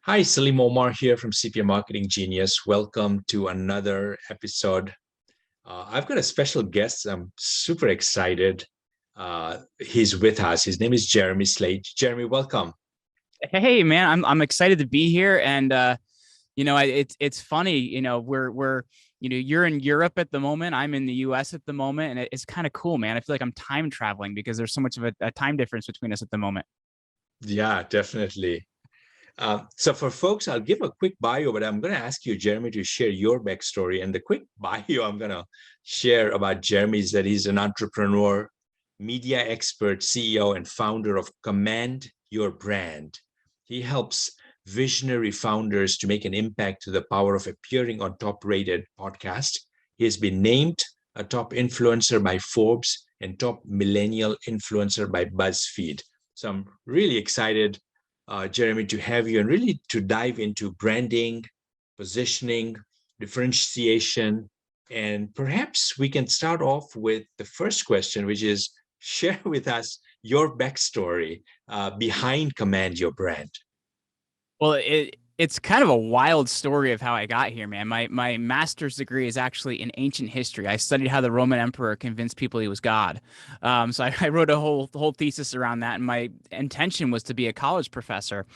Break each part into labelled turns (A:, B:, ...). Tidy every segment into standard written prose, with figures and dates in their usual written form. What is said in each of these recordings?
A: Hi, Salim Omar here from CPA Marketing Genius. Welcome to another episode. I've got a special guest. I'm super excited. He's with us. His name is Jeremy Slade. Jeremy, welcome.
B: Hey man, I'm excited to be here, and it's funny. We're you're in Europe at the moment. I'm in the U.S. at the moment, and it's kind of cool, man. I feel like I'm time traveling because there's so much of a time difference between us at the moment.
A: Yeah, definitely. So for folks, I'll give a quick bio, but I'm going to ask you, Jeremy, to share your backstory. And the quick bio I'm going to share about Jeremy is that he's an entrepreneur, media expert, CEO, and founder of Command Your Brand. He helps visionary founders to make an impact to the power of appearing on top-rated podcasts. He has been named a top influencer by Forbes and top millennial influencer by BuzzFeed. So I'm really excited, Jeremy, to have you and really to dive into branding, positioning, differentiation. And perhaps we can start off with the first question, which is share with us your backstory behind Command Your Brand.
B: Well, it's kind of a wild story of how I got here, man. My master's degree is actually in ancient history. I studied how the Roman emperor convinced people he was God. So I wrote a whole thesis around that, and my intention was to be a college professor.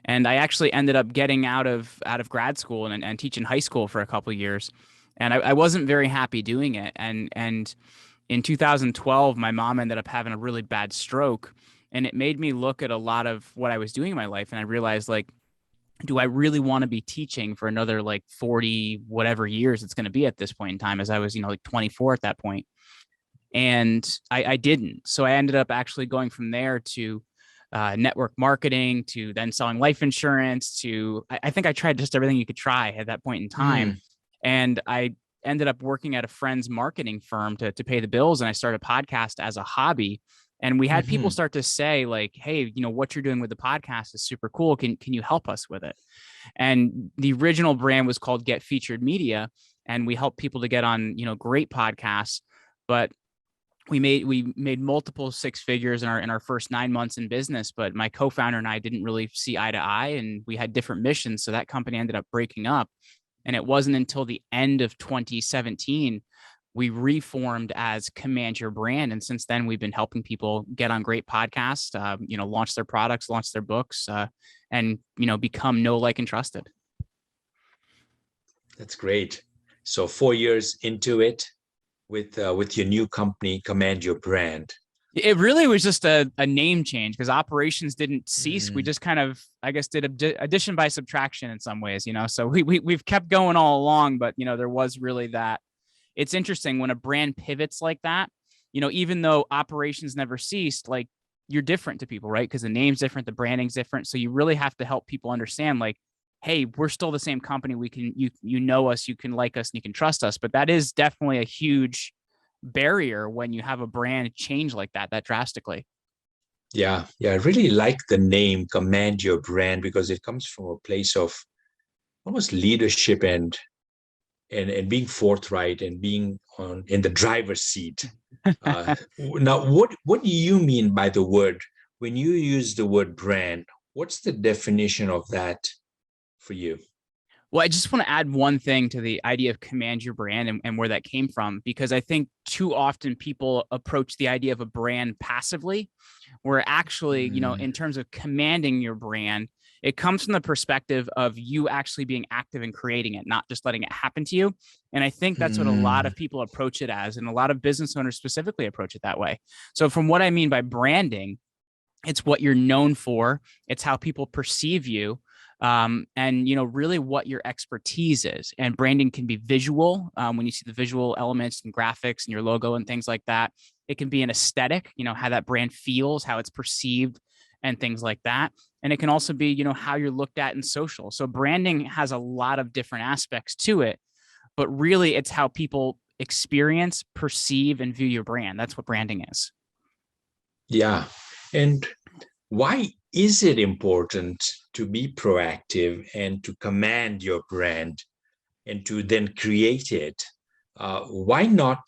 B: And I actually ended up getting out of grad school and teaching high school for a couple of years, and I wasn't very happy doing it. And in 2012, my mom ended up having a really bad stroke, and it made me look at a lot of what I was doing in my life, and I realized, like, do I really want to be teaching for another like 40 whatever years it's going to be at this point in time, as I was, like 24 at that point. And I didn't. So I ended up actually going from there to network marketing, to then selling life insurance, to I think I tried just everything you could try at that point in time.
A: Mm,
B: And I ended up working at a friend's marketing firm to pay the bills. And I started a podcast as a hobby. And we had people
A: mhm.
B: start to say, like, hey, what you're doing with the podcast is super cool. Can you help us with it? And the original brand was called Get Featured Media. And we helped people to get on, great podcasts. But we made multiple six figures in our first 9 months in business, but my co-founder and I didn't really see eye to eye, and we had different missions, so that company ended up breaking up. And it wasn't until the end of 2017 we reformed as Command Your Brand, and since then we've been helping people get on great podcasts, launch their products, launch their books, and become know, like, and trusted.
A: That's great. So 4 years into it with your new company, Command Your Brand.
B: It really was just a name change because operations didn't cease. We
A: Mm,
B: just kind of, I guess, did addition by subtraction in some ways, So we've kept going all along, but there was really that. It's interesting when a brand pivots like that. Even though operations never ceased, like, you're different to people, right? Because the name's different, the branding's different. So you really have to help people understand, like, hey, we're still the same company. We can you know us, you can like us, and you can trust us. But that is definitely a huge barrier when you have a brand change like that drastically.
A: yeah, I really like the name Command Your Brand because it comes from a place of almost leadership and being forthright and being on in the driver's seat. Now, what do you mean by the word when you use the word brand? What's the definition of that for you?
B: Well, I just want to add one thing to the idea of command your brand and where that came from, because I think too often people approach the idea of a brand passively, where actually,
A: Mm,
B: in terms of commanding your brand, it comes from the perspective of you actually being active in creating it, not just letting it happen to you. And I think that's what a lot
A: mm,
B: of people approach it as, and a lot of business owners specifically approach it that way. So, from what I mean by branding, it's what you're known for, it's how people perceive you, and really what your expertise is. And branding can be visual, when you see the visual elements and graphics and your logo and things like that. It can be an aesthetic, how that brand feels, how it's perceived, and things like that. And it can also be, how you're looked at in social. So branding has a lot of different aspects to it, but really it's how people experience, perceive, and view your brand. That's what branding is.
A: yeah. And why is it important to be proactive and to command your brand and to then create it? Why not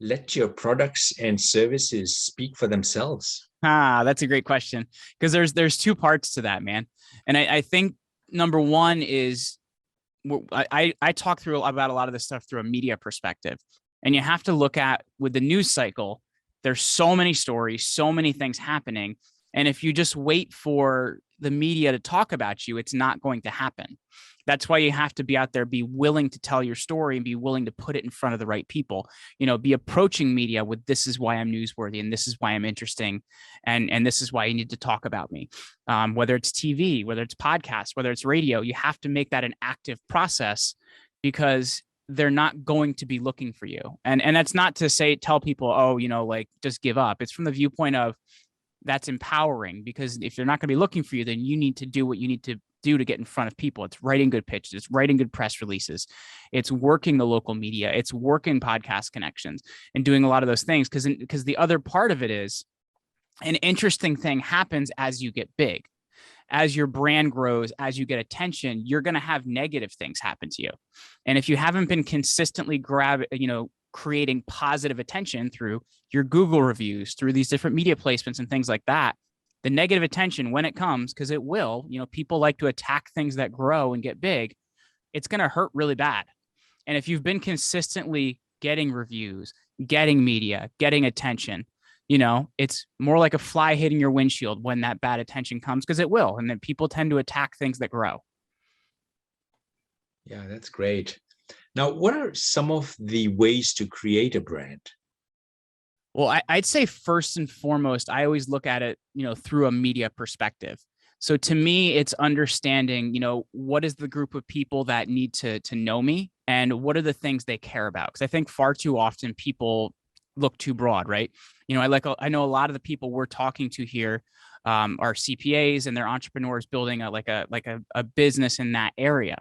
A: let your products and services speak for themselves?
B: That's a great question, because there's two parts to that, man. And I think number one is I talk through about a lot of this stuff through a media perspective. And you have to look at with the news cycle, there's so many stories, so many things happening. And if you just wait for the media to talk about you, it's not going to happen. That's why you have to be out there, be willing to tell your story and be willing to put it in front of the right people. Be approaching media with, this is why I'm newsworthy and this is why I'm interesting. And this is why you need to talk about me. Whether it's TV, whether it's podcasts, whether it's radio, you have to make that an active process, because they're not going to be looking for you. And that's not to say, tell people, oh, like just give up. It's from the viewpoint of, that's empowering, because if they're not going to be looking for you, then you need to do what you need to do to get in front of people. It's writing good pitches, it's writing good press releases, it's working the local media, it's working podcast connections and doing a lot of those things. Because the other part of it is, an interesting thing happens as you get big. As your brand grows, as you get attention, you're going to have negative things happen to you. And if you haven't been consistently creating positive attention through your Google reviews, through these different media placements and things like that, the negative attention, when it comes, because it will, people like to attack things that grow and get big, it's going to hurt really bad. And if you've been consistently getting reviews, getting media, getting attention, it's more like a fly hitting your windshield when that bad attention comes, because it will. And then people tend to attack things that grow.
A: Yeah, that's great. Now, what are some of the ways to create a brand?
B: Well, I'd say first and foremost, I always look at it, through a media perspective. So to me, it's understanding, what is the group of people that need to know me, and what are the things they care about? Because I think far too often people look too broad, right? I know a lot of the people we're talking to here are CPAs, and they're entrepreneurs building a business in that area.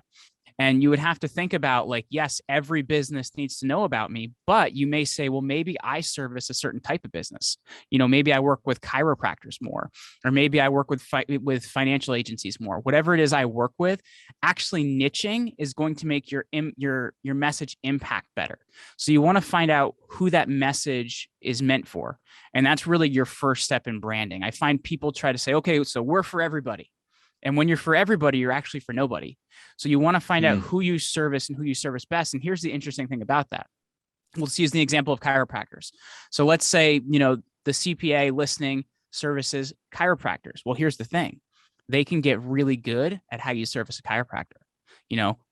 B: And you would have to think about, like, yes, every business needs to know about me, but you may say, well, maybe I service a certain type of business. Maybe I work with chiropractors more, or maybe I work with financial agencies more. Whatever it is I work with, actually niching is going to make your message impact better. So you want to find out who that message is meant for. And that's really your first step in branding. I find people try to say, okay, so we're for everybody. And when you're for everybody, you're actually for nobody. So you want to find out who you service and who you service best. And here's the interesting thing about that. Let's use the example of chiropractors. So let's say, the CPA listening services chiropractors. Well, here's the thing. They can get really good at how you service a chiropractor.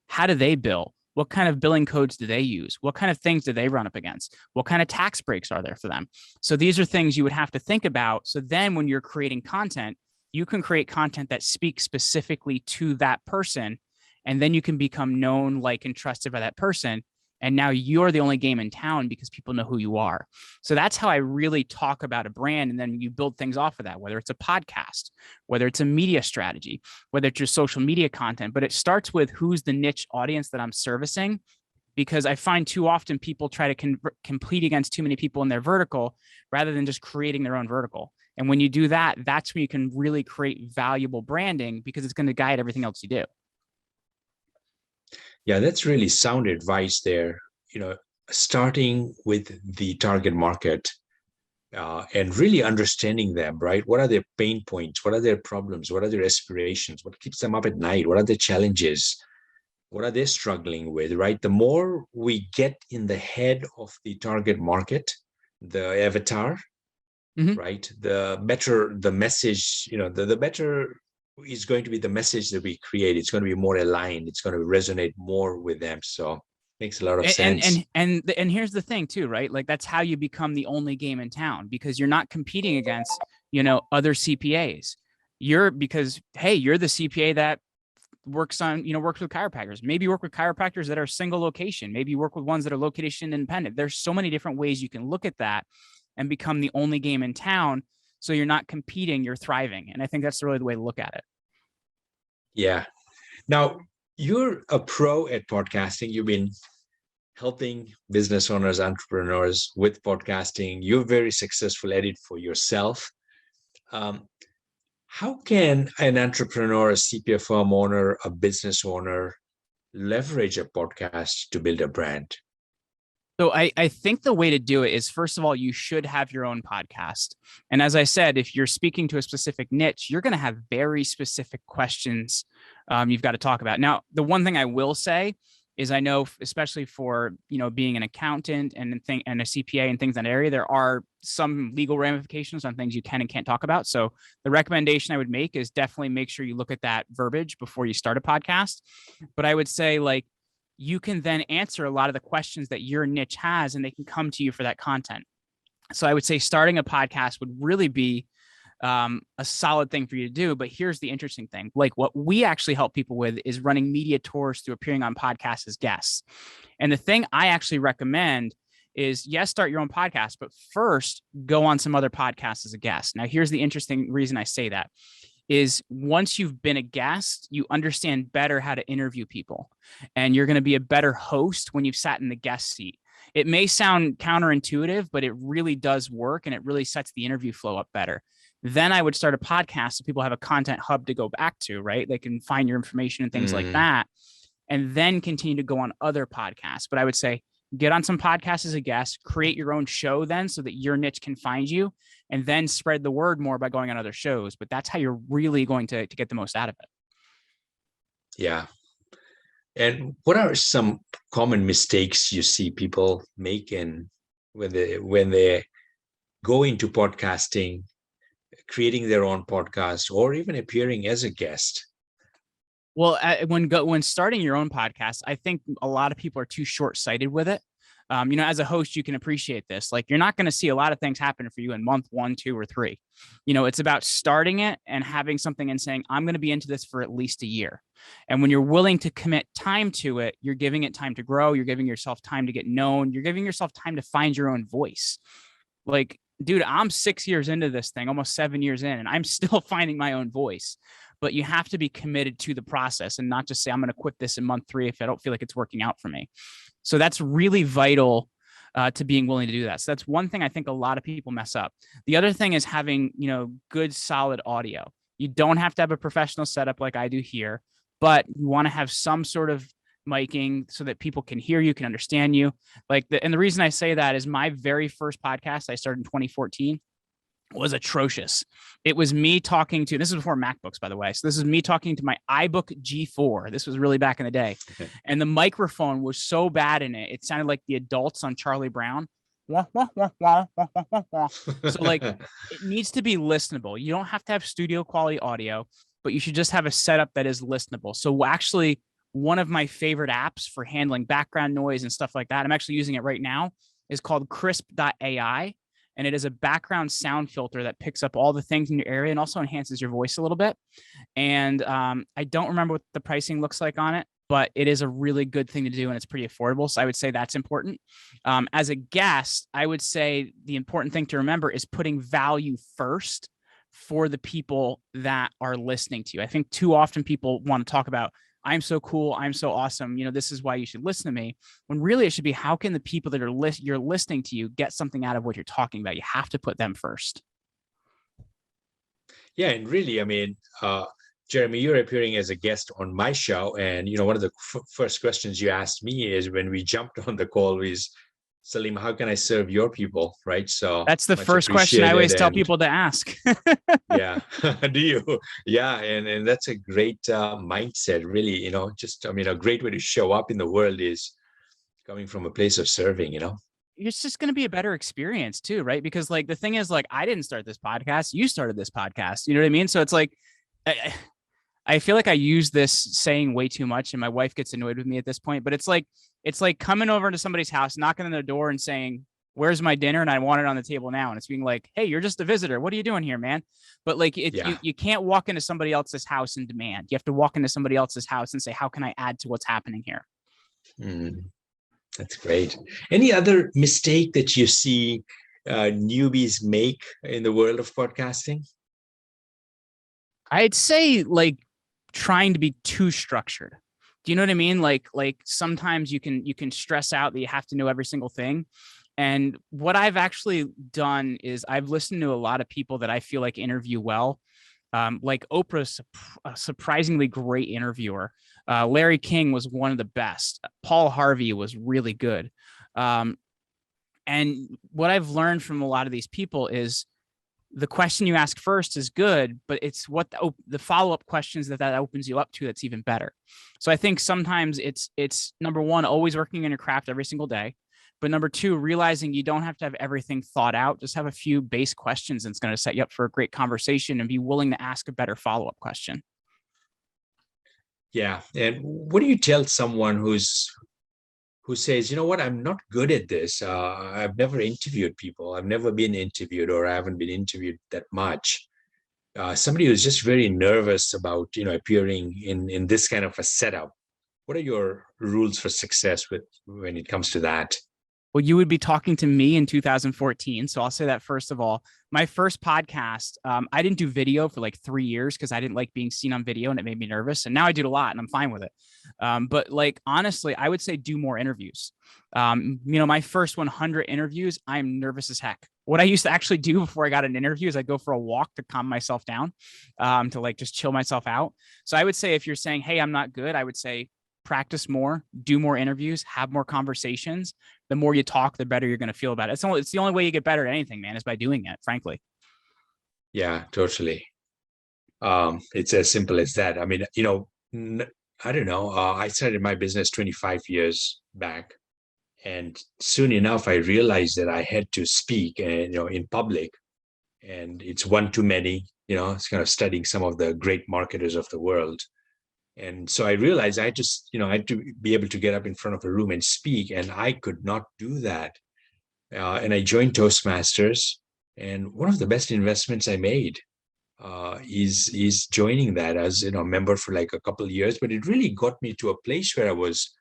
B: How do they bill? What kind of billing codes do they use? What kind of things do they run up against? What kind of tax breaks are there for them? So these are things you would have to think about. So then when you're creating content, you can create content that speaks specifically to that person, and then you can become known, liked, and trusted by that person. And now you're the only game in town because people know who you are. So that's how I really talk about a brand. And then you build things off of that, whether it's a podcast, whether it's a media strategy, whether it's your social media content. But it starts with, who's the niche audience that I'm servicing? Because I find too often people try to compete against too many people in their vertical rather than just creating their own vertical. And when you do that, that's when you can really create valuable branding, because it's going to guide everything else you do.
A: Yeah, that's really sound advice there. Starting with the target market and really understanding them, right? What are their pain points? What are their problems? What are their aspirations? What keeps them up at night? What are their challenges? What are they struggling with, right? The more we get in the head of the target market, the avatar, right? The better the message, the better is going to be the message that we create. It's going to be more aligned. It's going to resonate more with them. So makes a lot of sense.
B: And here's the thing too, right? Like, that's how you become the only game in town, because you're not competing against, other CPAs. You're the CPA that works with chiropractors. Maybe you work with chiropractors that are single location. Maybe you work with ones that are location independent. There's so many different ways you can look at that and become the only game in town. So you're not competing, you're thriving. And I think that's really the way to look at it.
A: Yeah. Now, you're a pro at podcasting. You've been helping business owners, entrepreneurs with podcasting. You're very successful at it for yourself. How can an entrepreneur, a CPA firm owner, a business owner leverage a podcast to build a brand?
B: So I think the way to do it is, first of all, you should have your own podcast. And as I said, if you're speaking to a specific niche, you're going to have very specific questions you've got to talk about. Now, the one thing I will say is I know, especially for, being an accountant and a CPA and things in that area, there are some legal ramifications on things you can and can't talk about. So the recommendation I would make is definitely make sure you look at that verbiage before you start a podcast. But I would say, like, you can then answer a lot of the questions that your niche has, and they can come to you for that content. So I would say starting a podcast would really be a solid thing for you to do. But here's the interesting thing. Like, what we actually help people with is running media tours through appearing on podcasts as guests. And the thing I actually recommend is, yes, start your own podcast, but first go on some other podcasts as a guest. Now, here's the interesting reason I say that is once you've been a guest, you understand better how to interview people, and you're going to be a better host when you've sat in the guest seat. It may sound counterintuitive, but it really does work, and it really sets the interview flow up better. Then I would start a podcast so people have a content hub to go back to, right? They can find your information and things like that, and then continue to go on other podcasts. But I would say get on some podcasts as a guest, create your own show then so that your niche can find you, and then spread the word more by going on other shows. But that's how you're really going to get the most out of it.
A: Yeah. And what are some common mistakes you see people make when they go into podcasting, creating their own podcast, or even appearing as a guest?
B: Well, when starting your own podcast, I think a lot of people are too short-sighted with it. As a host, you can appreciate this. Like, you're not going to see a lot of things happen for you in month 1, 2, or 3. It's about starting it and having something and saying, I'm going to be into this for at least a year. And when you're willing to commit time to it, you're giving it time to grow. You're giving yourself time to get known. You're giving yourself time to find your own voice. Like, dude, I'm 6 years into this thing, almost 7 years in, and I'm still finding my own voice. But you have to be committed to the process and not just say, I'm going to quit this in month 3 if I don't feel like it's working out for me. So that's really vital to being willing to do that. So that's one thing I think a lot of people mess up. The other thing is having, good, solid audio. You don't have to have a professional setup like I do here, but you want to have some sort of miking so that people can hear you, can understand you. And the reason I say that is my very first podcast I started in 2014 was atrocious. It was me talking to, this is before MacBooks, by the way. So this is me talking to my iBook G4. This was really back in the day. And the microphone was so bad in it. It sounded like the adults on Charlie Brown. So like, it needs to be listenable. You don't have to have studio quality audio, but you should just have a setup that is listenable. So actually, one of my favorite apps for handling background noise and stuff like that, I'm actually using it right now, is called crisp.ai. And it is a background sound filter that picks up all the things in your area and also enhances your voice a little bit. And I don't remember what the pricing looks like on it, but it is a really good thing to do, and it's pretty affordable. So I would say that's important. As a guest, I would say the important thing to remember is putting value first for the people that are listening to you. I think too often people want to talk about, I'm so cool, I'm so awesome, this is why you should listen to me. When really it should be, how can the people that you're listening to you get something out of what you're talking about? You have to put them first.
A: Yeah, and really, I mean, Jeremy, you're appearing as a guest on my show, and one of the first questions you asked me is when we jumped on the call is, Salim, how can I serve your people? Right. So
B: that's the first question I always tell people to ask.
A: Yeah. Do you? Yeah. And that's a great mindset, really, a great way to show up in the world is coming from a place of serving,
B: It's just going to be a better experience too, right? Because like, the thing is, like, I didn't start this podcast. You started this podcast. You know what I mean? So it's like, I feel like I use this saying way too much, and my wife gets annoyed with me at this point, but it's like coming over to somebody's house, knocking on their door and saying, where's my dinner? And I want it on the table now. And it's being like, hey, you're just a visitor. What are you doing here, man? But like, you can't walk into somebody else's house and demand. You have to walk into somebody else's house and say, how can I add to what's happening here?
A: That's great. Any other mistake that you see newbies make in the world of podcasting?
B: I'd say like trying to be too structured. Do you know what I mean? Like sometimes you can stress out that you have to know every single thing. And what I've actually done is I've listened to a lot of people that I feel like interview well. Like Oprah's a surprisingly great interviewer. Larry King was one of the best. Paul Harvey was really good. And what I've learned from a lot of these people is the question you ask first is good, but it's what the follow-up questions that opens you up to that's even better. So I think sometimes it's number one, always working in your craft every single day. But number two, realizing you don't have to have everything thought out. Just have a few base questions, and it's going to set you up for a great conversation, and be willing to ask a better follow-up question.
A: Yeah. And what do you tell someone who says, you know what, I'm not good at this. I've never interviewed people. I've never been interviewed, or I haven't been interviewed that much. Somebody who's just very nervous about, appearing in this kind of a setup. What are your rules for success when it comes to that?
B: Well, you would be talking to me in 2014. So I'll say that first of all. My first podcast, I didn't do video for like 3 years because I didn't like being seen on video and it made me nervous. And now I do it a lot and I'm fine with it. But like, honestly, I would say do more interviews. My first 100 interviews, I'm nervous as heck. What I used to actually do before I got an interview is I go for a walk to calm myself down, to like just chill myself out. So I would say if you're saying, hey, I'm not good, I would say practice more, do more interviews, have more conversations. The more you talk, the better you're going to feel about it. It's the only way you get better at anything, man, is by doing it, frankly.
A: Yeah, totally. It's as simple as that. I mean, I don't know. I started my business 25 years back, and soon enough, I realized that I had to speak, in public, and it's one too many. It's kind of studying some of the great marketers of the world. And so I realized I had to be able to get up in front of a room and speak, and I could not do that. And I joined Toastmasters, and one of the best investments I made is joining that as a member for like a couple of years. But it really got me to a place where I was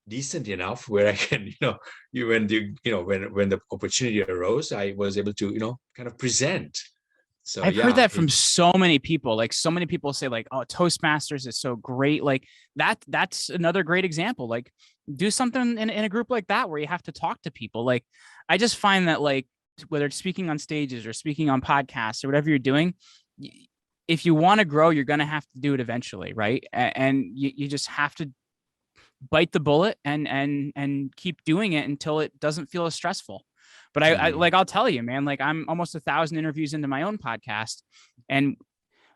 A: decent enough where I can, when the opportunity arose, I was able to kind of present. So
B: I've heard
A: yeah,
B: that from so many people. Like so many people say like, oh, Toastmasters is so great. Like that's another great example. Like do something in a group like that where you have to talk to people. Like I just find that like whether it's speaking on stages or speaking on podcasts or whatever you're doing, if you want to grow, you're going to have to do it eventually. Right. And you just have to bite the bullet and keep doing it until it doesn't feel as stressful. But I like, I'll tell you, man, like I'm almost 1,000 interviews into my own podcast. And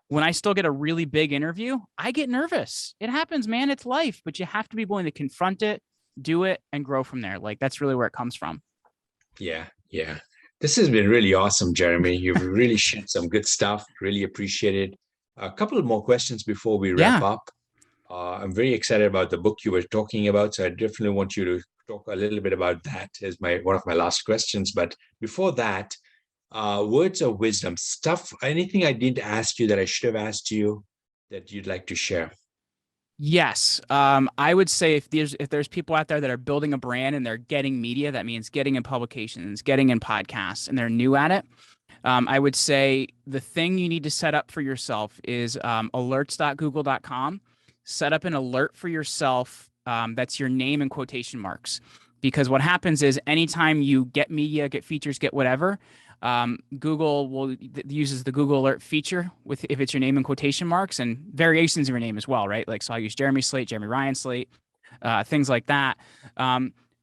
B: when I still get a really big interview, I get nervous. It happens, man. It's life, but you have to be willing to confront it, do it, and grow from there. Like that's really where it comes from.
A: Yeah. This has been really awesome, Jeremy. You've really shared some good stuff. Really appreciate it. A couple of more questions before we wrap up. I'm very excited about the book you were talking about, so I definitely want you to talk a little bit about that as one of my last questions. But before that, words of wisdom, stuff, anything I didn't ask you that I should have asked you that you'd like to share?
B: Yes. I would say if there's people out there that are building a brand and they're getting media, that means getting in publications, getting in podcasts, and they're new at it. I would say the thing you need to set up for yourself is alerts.google.com. Set up an alert for yourself that's your name in quotation marks. Because what happens is anytime you get media, get features, get whatever, Google uses the Google Alert feature if it's your name in quotation marks and variations of your name as well, right? Like, so I'll use Jeremy Slate, Jeremy Ryan Slate, things like that.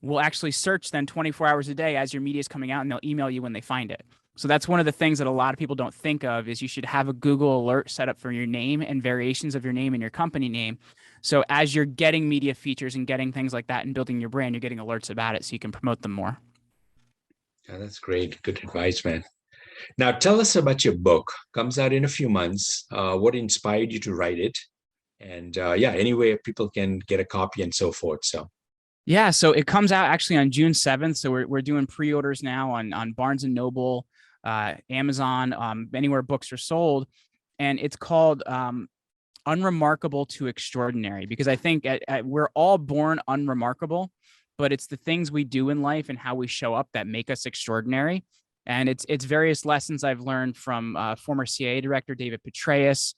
B: We'll actually search then 24 hours a day as your media is coming out, and they'll email you when they find it. So that's one of the things that a lot of people don't think of is you should have a Google alert set up for your name and variations of your name and your company name. So as you're getting media features and getting things like that and building your brand, you're getting alerts about it so you can promote them more.
A: Yeah, that's great. Good advice, man. Now tell us about your book. Comes out in a few months. What inspired you to write it? And any way people can get a copy and so forth. So
B: yeah, so it comes out actually on June 7th. So we're doing pre-orders now on Barnes and Noble, Amazon, anywhere books are sold. And it's called Unremarkable to Extraordinary, because I think we're all born unremarkable, but it's the things we do in life and how we show up that make us extraordinary. And it's various lessons I've learned from former CIA director David Petraeus,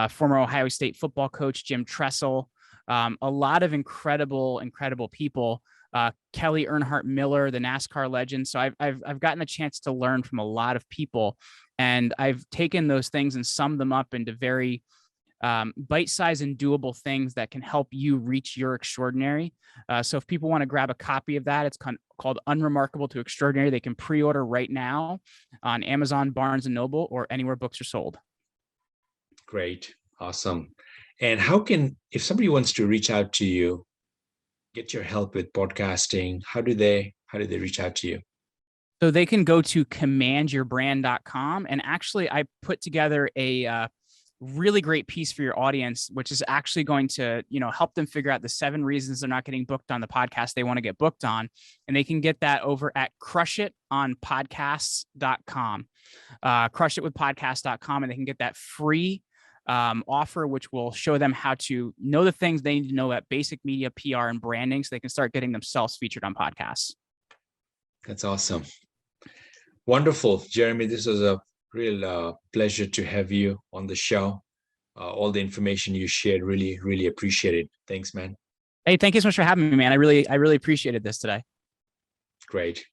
B: former Ohio State football coach Jim Tressel, a lot of incredible people. Kelly Earnhardt Miller, the NASCAR legend. So I've gotten a chance to learn from a lot of people, and I've taken those things and summed them up into very bite-sized and doable things that can help you reach your extraordinary. So if people want to grab a copy of that, it's called Unremarkable to Extraordinary. They can pre-order right now on Amazon, Barnes and Noble, or anywhere books are sold.
A: Great. Awesome. And if somebody wants to reach out to you, get your help with podcasting, how do they reach out to you?
B: So they can go to commandyourbrand.com. And actually, I put together a really great piece for your audience, which is actually going to, help them figure out the 7 reasons they're not getting booked on the podcast they want to get booked on. And they can get that over at crushitonpodcasts.com, crushitwithpodcast.com. And they can get that free offer, which will show them how to know the things they need to know at basic media, PR, and branding, so they can start getting themselves featured on podcasts.
A: That's awesome. Wonderful, Jeremy. This was a real pleasure to have you on the show. All the information you shared, really, really appreciate it. Thanks, man.
B: Hey, thank you so much for having me, man. I really appreciated this today.
A: Great.